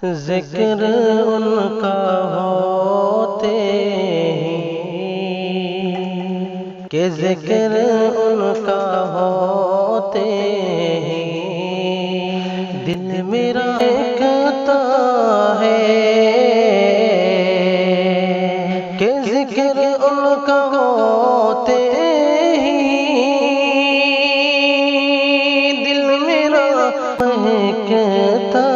ذکر ان کا ہوتے ہی کہ ذکر ان کا ہوتے ہی دل میرا کہتا ہے کہ ذکر ان کا ہوتے ہی دل میرا کہتا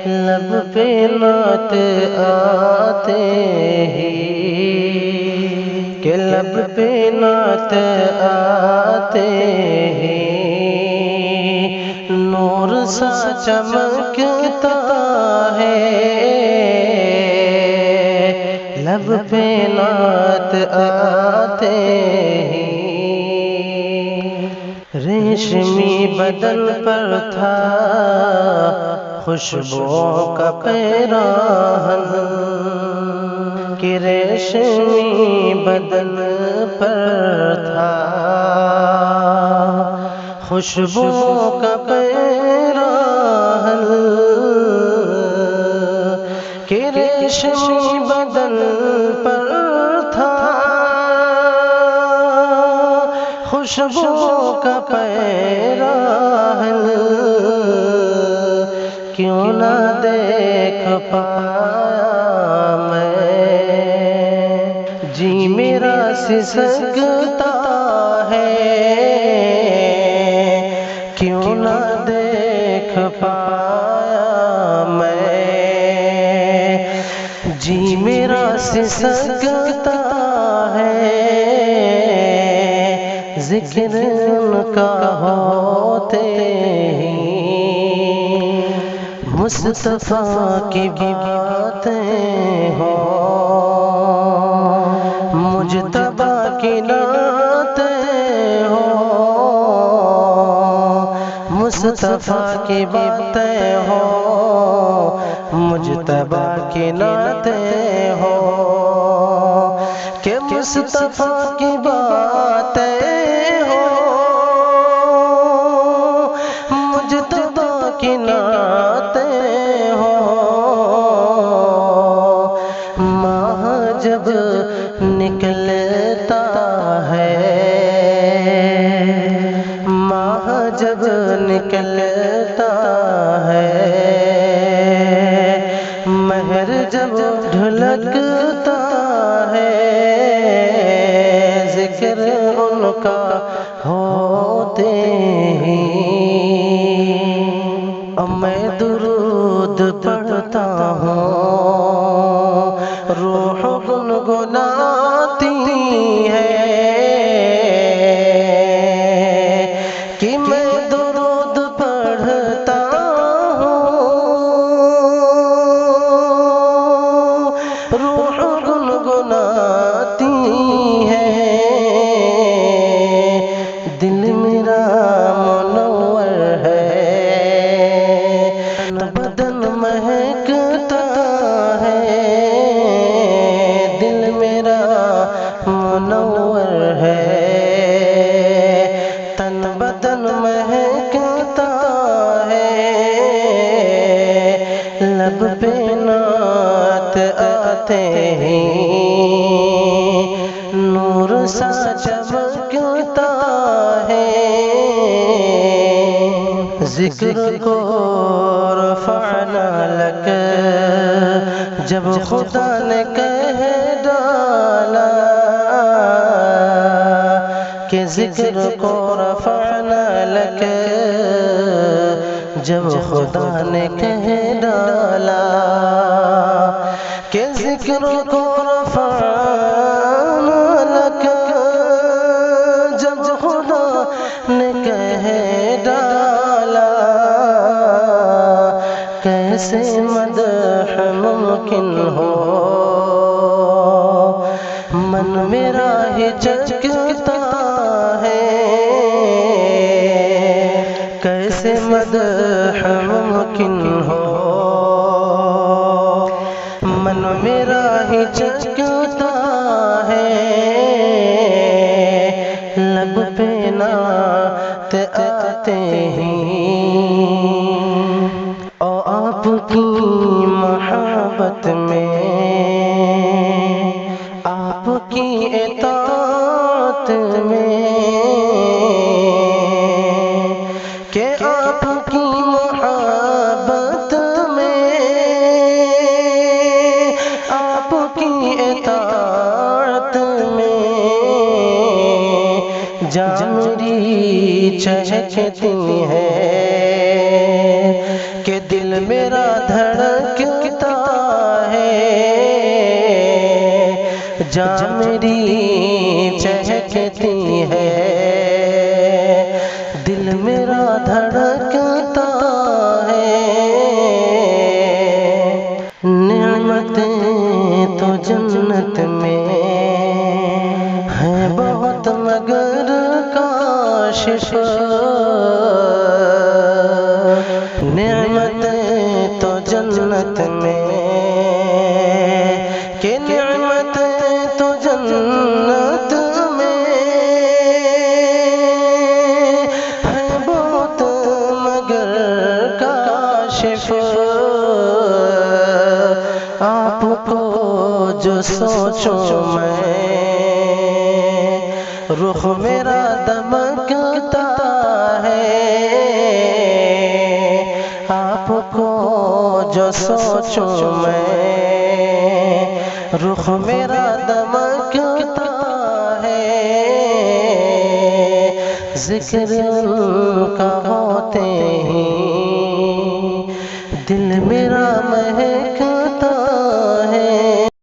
لب پہ نعت آتے ہی کہ لب پہ نعت آتے ہی نور سا چمکتا ہے لب پہ نعت آتے ہی ریشمی بدن پر تھا خوشبوؤں کا پیراہن کہ ریشمی بدن پر تھا خوشبوؤں کا پیراہن کہ ریشمی بدن پر تھا خوشبوؤں کا پیراہن کیوں نہ دیکھ پایا میں جی میرا سسکتا ہے کیوں نہ دیکھ پایا میں جی میرا سسکتا ہے ذکر ان کا ہوتے ہی مصطفیٰ کی باتیں ہوں مجتبیٰ کی نعتیں ہوں مصطفیٰ کی باتیں ہوں مجتبیٰ کی نعتیں ہوں کہ مصطفیٰ کی باتیں ہوں مجتبیٰ کی نعتیں جب نکلتا ہے ماہ جب نکلتا ہے مہر جب ڈھلکتا ہے ذکر ان کا ہوتے ہی اب میں درود پڑھتا ہوں روح گنگناتی ہے کہ میں درود پڑھتا ہوں روح گنگناتی ہے دل میرا منور ہے بدن مہکتا منور ہے تن بدن مہکتا ہے لب پہ نعت آتے ہی نور سا چمکتا ہے ذکر کو رفعنا لک جب خدا نے کہہ ڈالا کہ ذکر کو رفعنا لک جب خدا نے کہہ ڈالا کہ ذکر کو رفعنا لک جب خدا نے کہہ ڈالا کیسے مدح ممکن ہو من میرا ہی چکتا ہے کیسے مدح ممکن ہو من میرا ہی چکتا ہے لب پہ نعت آتے ہیں کی محبت میں، آپ کی اطاعت میں، کہ آپ کی محبت میں، آپ کی اطاعت میں جان میری چہکتی ہے، کہ دل میرا دھڑکتا ہے، جان میری چہکتی ہے، دل میرا دھڑکتا ہے۔ نعمتیں تو جنت میں ہیں بہت مگر کاشف، نعمتیں تو جنت میں، کہ نعمتیں تو جنت میں ہیں بہت مگر کاشف، آپ کو جو سوچوں میں رخ میرا دمکتا ہے، آپ کو جو سوچوں میں رخ میرا دمکتا ہے، ذکر ان کا ہوتے ہی